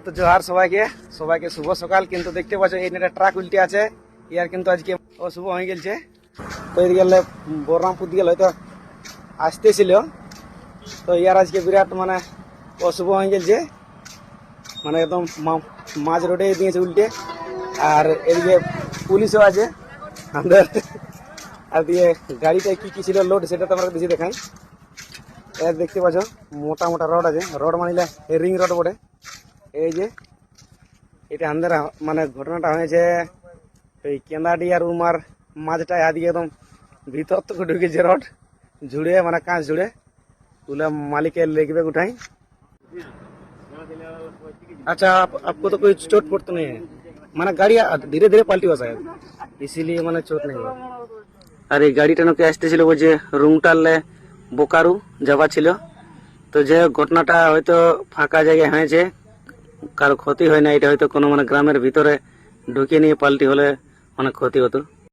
তো জোহার সবাইকে সবাইকে শুভ সকাল। কিন্তু দেখতে পাচ্ছ এই একটা ট্রাক উল্টে আছে, ইয়ার কিন্তু আজকে অশুভ হয়ে গেছে। তো এদিকে বলরামপুর দিকে হয়তো আসতেছিল, তো ইয়ার আজকে বিরাট মানে অশুভ হয়ে গেছে, মানে একদম মাঝ রোডে দিয়েছে উল্টে। আর এদিকে পুলিশও আছে আমাদের। আর দিয়ে গাড়িটায় কি কি ছিল লোড সেটা তো আমরা বেশি দেখাই। এর দেখতে পাচ্ছ মোটা মোটা রড আছে, রড মানিলে রিং রড বটে। এই যে এটা আমাদের মানে ঘটনাটা হয়েছে এই কেন্দাডি আর উমার মাঝটায়, আদিকে একদম ভিতর থেকে ঢুকেছে রড ঝুড়ে, মানে কাঁচ ঝুড়ে তুলে मालिकेर लेगबे उठाई। अच्छा आपको तो कोई चोट पोट तो नहीं है? माने गाड़ी धीरे धीरे पलटी हुआ शायद, इसीलिए माने चोट नहीं हुआ। আর এই গাড়িটা নাকি আসতেছিল ওই যে রুংটালে বোকারু যাওয়া ছিল। তো যে ঘটনাটা হয়তো ফাঁকা জায়গায় হয়েছে, কারো ক্ষতি হয় না। এটা হয়তো কোনো মানে গ্রামের ভিতরে ঢুকে নিয়ে পাল্টি হলে অনেক ক্ষতি হতো।